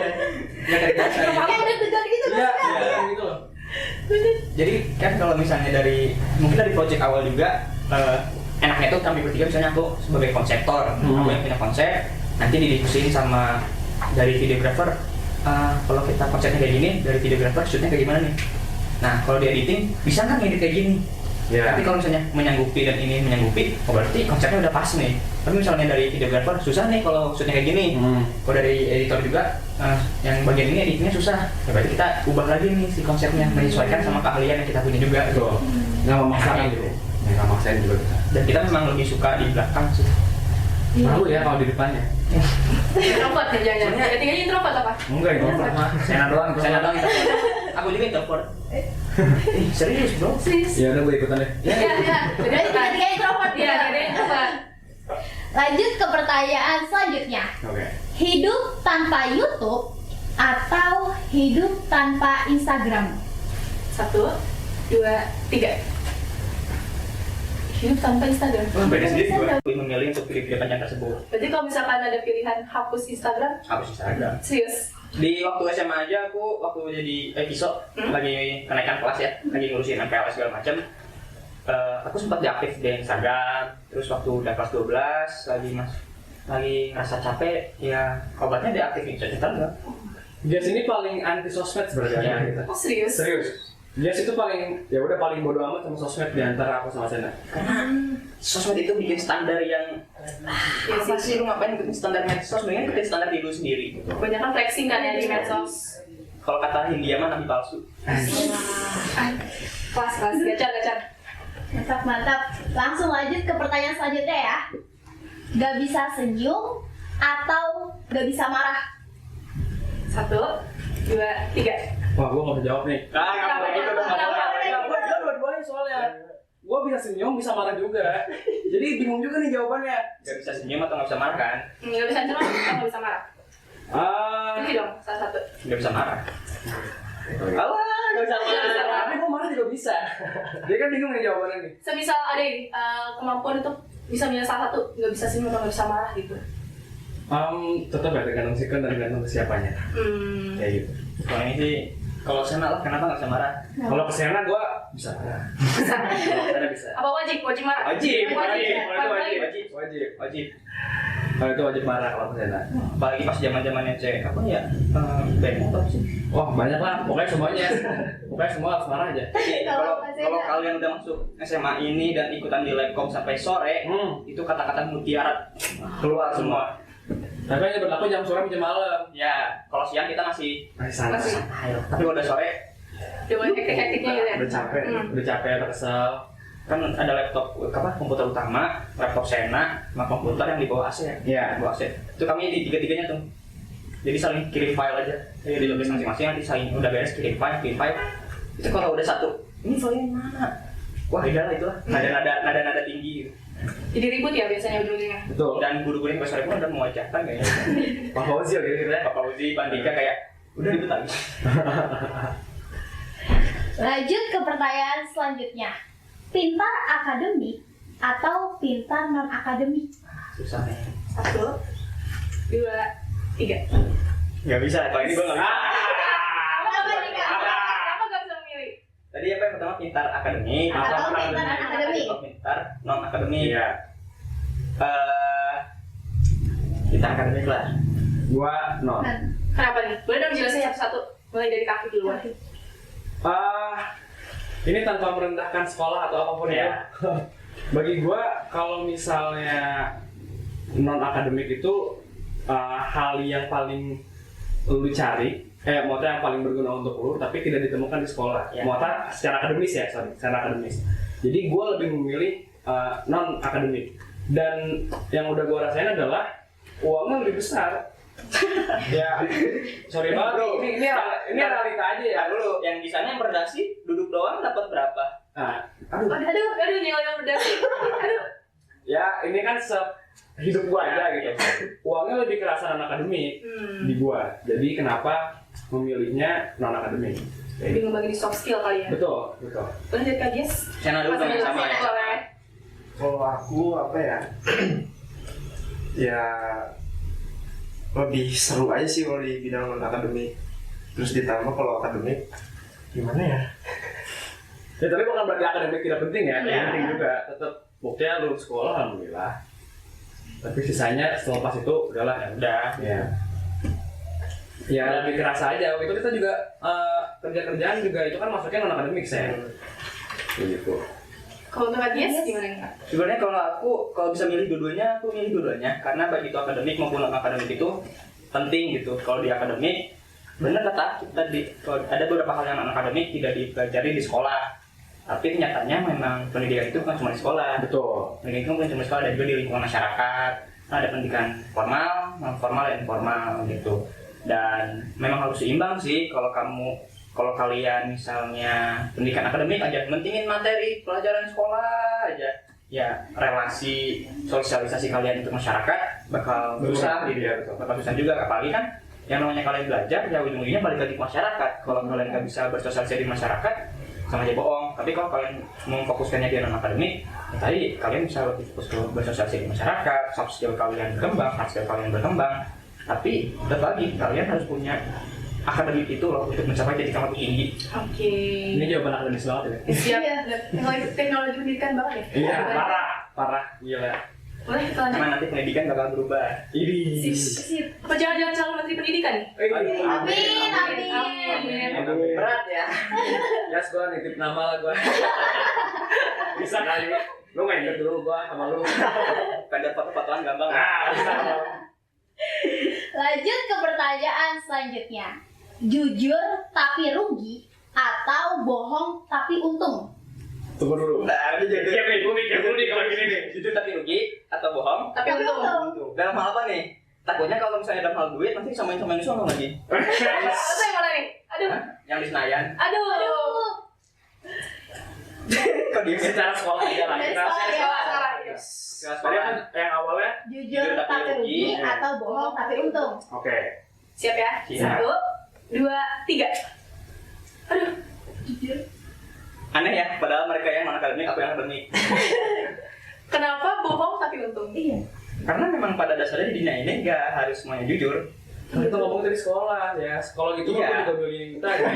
Ya kayak biasa aja. Kayak deg-degan gitu Iya, kan? iya, gitu loh. Jadi kan kalau misalnya mungkin dari project awal juga enaknya tuh kami bertiga misalnya aku sebagai konseptor, aku yang punya konsep, nanti didiskusiin sama dari videographer. Kalau kita konsepnya kayak gini, dari videographer shootnya kayak gimana nih? Nah kalau di editing bisa nggak ngedit kayak gini? Iya. Tapi kalau misalnya menyanggupi dan ini menyanggupi, oh berarti konsepnya udah pas nih. Tapi misalnya dari videographer susah nih kalau shootnya kayak gini. Kalau dari editor juga yang bagian ini editnya susah. Ya, berarti kita ubah lagi nih si konsepnya, menyesuaikan sama keahlian yang kita punya juga. Betul. Nggak memaksakan gitu. Ya, nggak maksain juga bisa. Dan kita memang lebih suka di belakang sih. Malu ya kalau di depannya. Introvert ya, jangan-jangan. Sebenarnya- Ketiganya introvert apa? Enggak, itu mah. Saya doang introvert. Aku juga introvert. Serius bro? Serius? Ya udah gue ikutan deh. Iya, iya. Berarti tiga-tiganya introvert Iya, ya? tiga-tiganya introvert. Lanjut ke pertanyaan selanjutnya. Oke. Hidup tanpa YouTube atau hidup tanpa Instagram? 1, 2, 3. Hidup tanpa Instagram. Beda sendiri gue. Gue memilih untuk pilih panjang tersebut. Berarti kalau misalkan ada pilihan hapus Instagram, Hapus Instagram. serius? Di waktu SMA aja aku waktu jadi episode lagi kenaikan kelas ya, lagi ngurusin MPLS segala macam. Aku sempat diaktif di Instagram. Terus waktu udah kelas 12 lagi ngerasa capek, ya obatnya diaktifin Instagram. Jas ini paling anti sosmed sebenarnya Iya. kita. Oh serius? Serius. Jas itu paling ya udah paling bodo amat sama sosmed di antara aku sama Sena. Karena sosmed itu bikin standar yang Iya apa sih. sih lu ngapain ikutin standar medsos, mendingan ikutin standar diri lu sendiri gitu. Banyak kan flexing kan ya di medsos. Kalau kata Hindia mah nabi palsu. Kelas, gacor. Mantap, mantap. Langsung lanjut ke pertanyaan selanjutnya ya. Gak bisa senyum atau gak bisa marah? 1, 2, 3. Wah, gua nggak bisa jawab nih. Nggak boleh gitu dong. Ya, gua dua-duanya soalnya. Gua bisa senyum, bisa marah juga. Jadi bingung juga nih jawabannya. Gak bisa senyum atau nggak bisa marah kan? Nggak bisa cuma nggak bisa marah. Pilih dong, salah satu. Nggak bisa marah. Alah, nggak bisa marah. Tapi gua marah juga bisa. Dia kan bingung nih jawabannya nih. Semisal ada ini kemampuan untuk bisa milih salah satu, nggak bisa senyum atau nggak bisa marah gitu. Tetap ya tergantung sikon dan tergantung kesiapannya. Kayak gitu. Kalau ini sih, kalau Sena lah kenapa nggak bisa marah? Kalau ke Sena gua bisa marah. Kalau Sena bisa. Apa wajib marah? Wajib. Wajib. Kalau itu wajib marah kalau ke Sena. Apalagi pas zamannya cewek apa ya? Bemo atau apa sih? Wah banyak lah, pokoknya semuanya. Pokoknya semua harus marah aja. Kalau kalian udah masuk SMA ini dan ikutan di Labcom sampai sore, itu kata-kata mutiara keluar semua. Tapi hanya berlaku jam sore jam malam. Ya, kalau siang kita masih Santai. tapi kalau udah sore Udah mulai hektik-hektiknya gitu ya. Udah capek. Udah capek, udah kesel. kan ada laptop komputer utama, laptop Sena, sama komputer yang di bawah AC ya. Iya. Di bawah AC. Itu kami di tiga-tiganya tuh. Jadi saling kirim file aja. Jadi ditulis masing-masing nanti saling udah beres kirim file. Itu kalau udah satu, ini filenya mana? Wah, beda lah itulah. Nada tinggi gitu. Jadi ribut ya biasanya ujung-ujungnya. Betul. Dan guru-guru yang sore pun udah mewajahkan kayaknya. Pak Fauzi ya gitu ya. Pak Fauzi, Pak Andika kayak udah ribut lagi. Lanjut ke pertanyaan selanjutnya. Pintar akademik atau pintar non akademik? Susah nih. 1, 2, 3. Nggak bisa, kalau ini gue nggak bisa. Kenapa nih Kak? Kenapa nggak bisa memilih? Tadi apa yang pertama pintar akademik, Atau pintar akademik? atau pintar non akademik. Iya. Pintar akademik lah. Gua non. Kenapa nih? Boleh dong jelasin satu-satu. Mulai dari kaki duluan. Ini tanpa merendahkan sekolah atau apapun Iya. itu. Bagi gua kalau misalnya non akademik itu hal yang paling lu cari, maksudnya yang paling berguna untuk lu, tapi tidak ditemukan di sekolah. Iya. Maksudnya secara akademis ya, secara akademis. Jadi gua lebih memilih non akademik. Dan yang udah gua rasain adalah uangnya lebih besar. Ya, sorry banget bro. Ini realita aja ya. Nah, dulu yang di sana yang berdasi duduk doang dapat berapa? Nah, Aduh, nilai udah. Aduh. ya ini kan hidup gua aja gitu. Uangnya lebih kerasa non akademik di gua. Jadi kenapa memilihnya non akademik? Bingung bagi di soft skill kali ya. Betul. Boleh dari Kak Gies? Channel dulu dong yang sama ya. Boleh. Kalau aku apa ya? Ya lebih seru aja sih kalau di bidang non akademik. Terus ditambah kalau akademik gimana ya? Ya tapi bukan berarti akademik tidak penting ya. Iya. Penting juga. Tetap buktinya lulus sekolah alhamdulillah. Tapi sisanya setelah pas itu udahlah ya udah. Ya. Ya lebih kerasa aja. Itu kita juga kerjaan juga itu kan masuknya non akademik saya. Begitu. Kalau untuk Kak Gies gimana nih Kak? Sebenarnya kalau aku bisa milih dua-duanya, aku milih dua-duanya karena baik itu akademik maupun non akademik itu penting gitu. Kalau di akademik benar kata kita ada beberapa hal yang non akademik tidak dipelajari di sekolah. Tapi kenyataannya memang pendidikan itu bukan cuma di sekolah. Betul. Pendidikan itu bukan cuma di sekolah, ada juga di lingkungan masyarakat. Ada pendidikan formal, non formal, dan informal gitu. Dan memang harus seimbang sih kalau kalian misalnya pendidikan akademik aja mentingin materi pelajaran sekolah aja, ya relasi sosialisasi kalian untuk masyarakat bakal susah gitu ya, bakal susah juga. Apalagi kan yang namanya kalian belajar ya ujung-ujungnya balik lagi ke masyarakat. Kalau kalian nggak bisa bersosialisasi di masyarakat sama aja bohong. Tapi kalau kalian memfokuskannya di non akademik, ya tadi kalian bisa lebih fokus ke bersosialisasi di masyarakat, soft skill kalian berkembang, hard skill kalian berkembang. Tapi tetap lagi kalian harus punya akademik itu loh untuk mencapai titik yang lebih tinggi. Oke. Ini jawaban akademis banget ya. Siap. Iya. Teknologi pendidikan banget ya. Iya, parah, gila. Boleh kita lanjut. Karena nanti pendidikan bakal berubah. Ini. Sip. Apa jangan-jangan calon menteri pendidikan nih? Amin. Berat ya. Ya, gua nitip nama lah gua. Bisa kali. Lu main dulu gua sama lu. Pendek foto-fotoan gampang. Bisa dong. Lanjut ke pertanyaan selanjutnya. Jujur tapi rugi atau bohong tapi untung? Tunggu dulu. Nah, ini jadi Siap nih, gua mikir dulu nih kalau gini nih. jujur tapi rugi atau bohong? Tapi untung. Dalam hal apa nih? Takutnya kalau misalnya dalam hal duit nanti samain-samain sono lagi. Apa yang mana nih? Aduh. Hah? Yang di Senayan. Aduh. Kok diem? Secara sekolah aja lah. Dari Kita sekolah ya. Sekolah. tadi kan yang awalnya. Jujur tapi rugi atau bohong tapi untung? Oke. Siap ya? Siap. 1, 2, 3. Aduh. Jujur. Aneh ya, padahal mereka yang non akademik, aku yang akademik. Kenapa bohong tapi untung? Iya. Karena memang pada dasarnya di dunia ini nggak harus semuanya jujur. Kita ngomong dari sekolah ya. Sekolah gitu Iya. kan juga milih kita ya.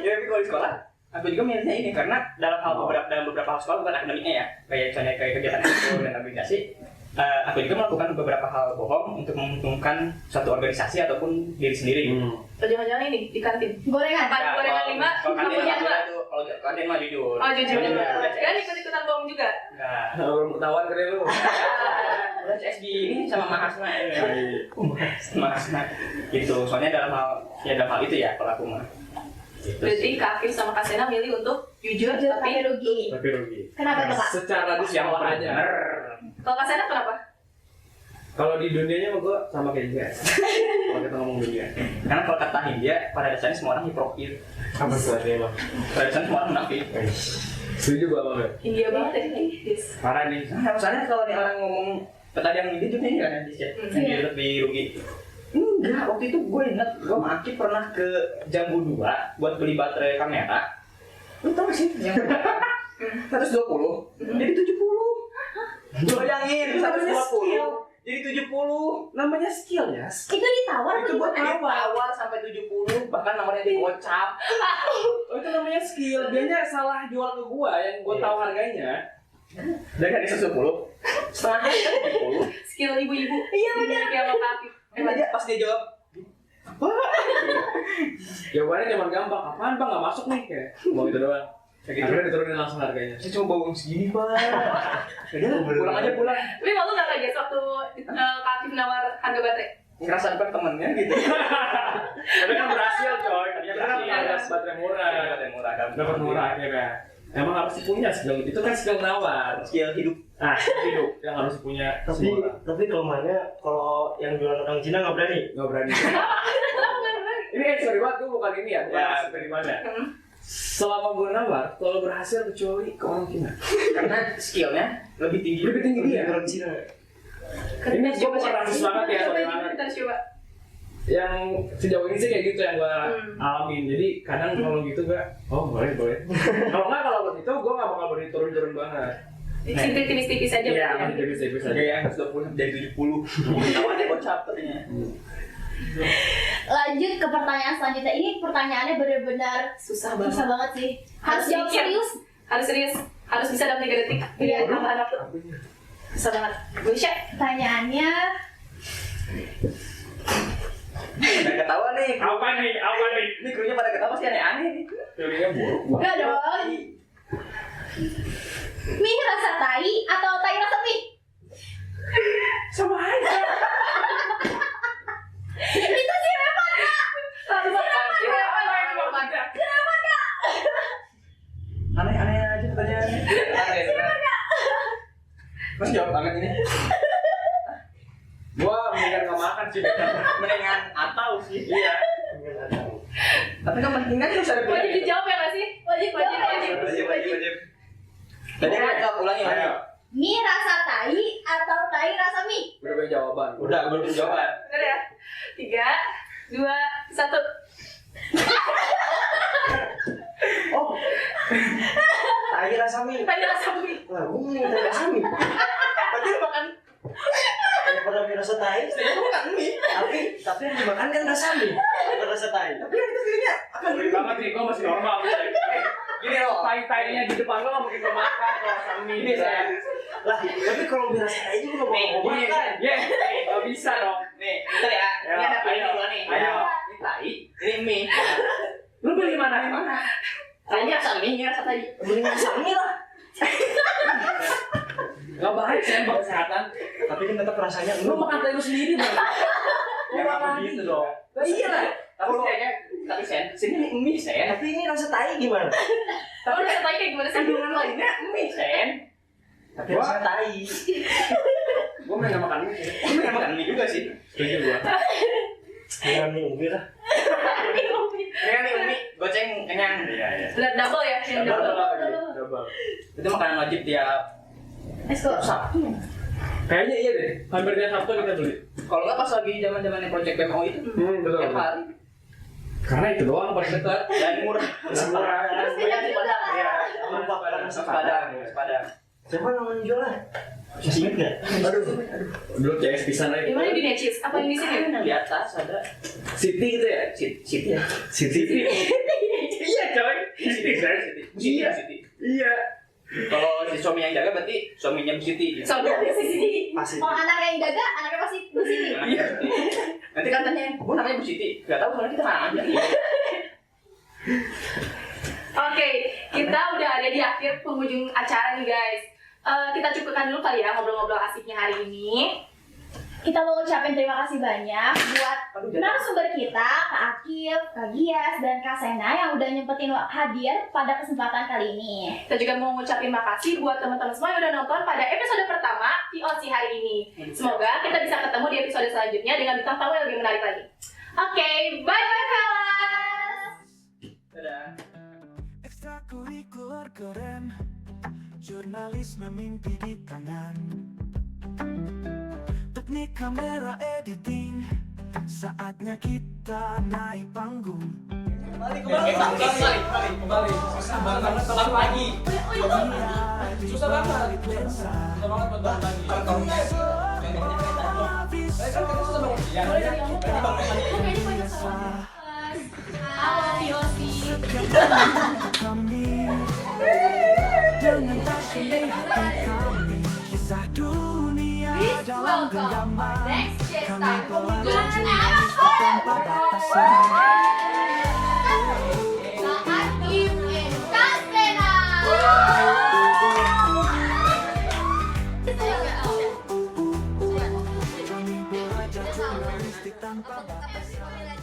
Ya tapi kalau di sekolah, aku juga milihnya ini karena dalam beberapa hal sekolah bukan akademiknya ya, kayak misalnya kayak kegiatan ekskul dan aplikasi. Aku juga melakukan beberapa hal bohong untuk menguntungkan suatu organisasi ataupun diri sendiri. Atau jangan-jangan ini di kantin? Gorengan. Apa gorengan 5? Kalau kantin Kamunya mah 2? itu, kalau kantin mah jujur. Oh jujur. Udah Kan ikut-ikutan bohong juga? Enggak. Belum ketahuan kali lu. Udah CS ini sama Mahasna ini. Mahasna. Gitu. Soalnya dalam hal itu ya kalau aku mah. Gitu. Berarti Kak Akif sama Kak Sena milih untuk jujur Jujur tapi tapi rugi. Tapi rugi. Kenapa tuh, Kak? Secara di sekolah aja. Bener. Kalau Kak Sena kenapa? Kalau di dunianya mah gua sama kayak dia. Kalau kita ngomong dunia. Karena kalau kata Hindia, pada dasarnya semua orang hipokrit. Apa sebenarnya bang? Pada dasarnya semua orang munafik. Setuju gua bang. India banget ya ini. Yes. Parah nih. Nah, soalnya kalau nih orang ngomong tadi yang ini juga nih kan yang dia lebih rugi. Enggak, waktu itu gue inget, gue sama Akif pernah ke Jambu 2 buat beli baterai kamera. Lu tau gak sih yang 120 jadi 70. Bayangin 120 jadi 70. Namanya skill ya. Itu ditawar Itu atau buat gimana? awal sampai 70, bahkan nomornya digocap. Oh itu namanya skill. Dianya salah jual ke gua yang gua tahu harganya. Dan kan 110 setengah hari kan 70. Skill ibu-ibu. Iya benar. Kayak sama Kak Akif. Aja pas dia jawab Jawabannya cuma gampang. Apaan bang nggak masuk nih kayak. Mau itu doang. kayak gitu. Akhirnya diturunin langsung harganya. Saya cuma bawa uang segini pak. Pulang aja pulang. Tapi malu nggak Kak Jess waktu Kak Akif nawar harga baterai? Ngerasa depan temennya gitu. Tapi kan berhasil coy. Dia kan Berhasil. harga baterai murah. Dapat murah kan. Dapat murah akhirnya. Emang harus punya skill. Itu kan skill nawar. Skill hidup. Nah, hidup yang harus punya Tapi semua orang. kelemahannya kalau yang jualan orang Cina nggak berani. Nggak berani. Ini sorry banget, gue bukan ini ya. Ya. Dari mana? Selama gue nawar, kalau berhasil kecuali ke orang Cina. Karena skillnya lebih tinggi. Lebih tinggi dia. Orang Cina. Ini gue bukan rasis banget ya, sorry banget. Kita harus coba. Yang sejauh ini sih kayak gitu yang gue alamin. Jadi kadang kalau gitu gue, oh boleh. Kalau nggak kalau begitu gue nggak bakal berani turun banget. Tipis-tipis aja. Iya, berarti ya. masih tipis-tipis aja. Kayak yang 120 jadi 70. Awalnya bocap katanya. Lanjut ke pertanyaan selanjutnya. Ini pertanyaannya benar-benar Susah susah banget sih. Harus jawab mikir. serius. Harus serius. Harus bisa dalam 3 detik. Iya. Anak tuh. Susah banget. Gue share. Pertanyaannya Udah ketawa nih. Apa nih? Ini krunya pada ketawa sih aneh-aneh nih. Feelingnya buruk banget. enggak dong. Mie rasa tai atau tai rasa mie? Sama aja. Itu sih memang Kak. Kenapa Kak? Aneh-aneh aja pertanyaannya. Aneh. Mas jawab banget ini. Gua mendingan nggak makan sih. Mendingan atau sih. Iya. Tapi kan penting kan harus ada Wajib dijawab ya nggak sih? Wajib jawab. Wajib. Tadi apa ulangi lagi? Mie rasa tai atau tai rasa mie? Berbeda jawaban. Udah, gue belum jawaban. Bener ya? 3, 2, 1. Oh. Tai rasa mie. Tanya rasa mie. Lah, gue mau tai rasa mie. Berarti lu makan Daripada mie rasa tai, lu makan mie. tapi yang dimakan kan rasa mie, bukan rasa tai. Tapi yang itu kayaknya akan Sorry banget nih, gue masih normal. gini loh. Tai-tainya di depan lo nggak mungkin gue makan kalau sama mie. Ini saya. Lah, tapi kalau mie rasa tai juga mau makan. Iya, nggak bisa dong. Nih, bentar ya. Ya, Ini ada pilih ayo. dua nih. Ayo. Ini tai, ini mie. Lu beli mana? Mana? Tanya rasa mie, ini rasa tai. Mending rasa mie lah. Gak baik sih buat kesehatan. Tapi kan tetap rasanya Lu makan tai lu sendiri bang. Ya nggak begitu dong. Iya lah. Tapi sen, sini mie sen. Tapi ini rasa tai gimana? Tapi rasa tai kayak gimana sih? Kandungan lainnya mie sen. Tapi rasa tai. Gue main gak makan mie sih. Gue nggak makan mie juga sih. Setuju gue. Dengan mie umi lah. Ini nih mie, goceng kenyang. Iya iya. Bener double ya? Yang double. Double. Itu makanan wajib tiap Let's go. Sabtu. Kayaknya iya deh. Hampir tiap Sabtu kita beli. Kalau nggak pas lagi zaman-zamannya project PMO itu, Betul. tiap hari. Karena itu doang paling dekat. Dan murah. Murah. Terus kita juga Iya. Nasi Padang. Siapa namanya jualan? Masih inget nggak? Dulu CS pisan aja. Di mana di Necis? Apa yang di sini? Di atas ada City gitu ya? City ya. City. Iya coy. City kan? Iya. City. Iya. Kalau si suami yang jaga berarti suaminya Bu Siti. Soalnya di sini. Pasti. Kalau anaknya yang jaga, anaknya pasti di sini. Iya. Nanti kan tanya, "Bu namanya Bu Siti?" Gak tahu soalnya kita nggak aja. Oke, kita udah ada di akhir penghujung acara nih guys. Kita cukupkan dulu kali ya ngobrol-ngobrol asiknya hari ini. Kita mau ucapin terima kasih banyak buat narasumber kita, Kak Akif, Kak Gias, dan Kak Sena yang udah nyempetin hadir pada kesempatan kali ini. Kita juga mau ngucapin makasih buat teman-teman semua yang udah nonton pada episode pertama VOC hari ini. Semoga kita bisa ketemu di episode selanjutnya dengan bintang tamu yang lebih menarik lagi. Oke, bye-bye kelas! Dadah. Ekstrakurikuler keren, jurnalisme mimpi di tangan. Teknik kamera editing, saatnya kita naik panggung. Kembali. Susah banget lagi. Susah banget. Susah banget buat bangun lagi. Kantongnya susah banget. Halo VOC. Kami dengan takdir kami, kisah dunia dalam genggaman. Next Kami telah tanpa batasan. Kak Akif and Kak Sena. Kami belajar jurnalistik tanpa batasan.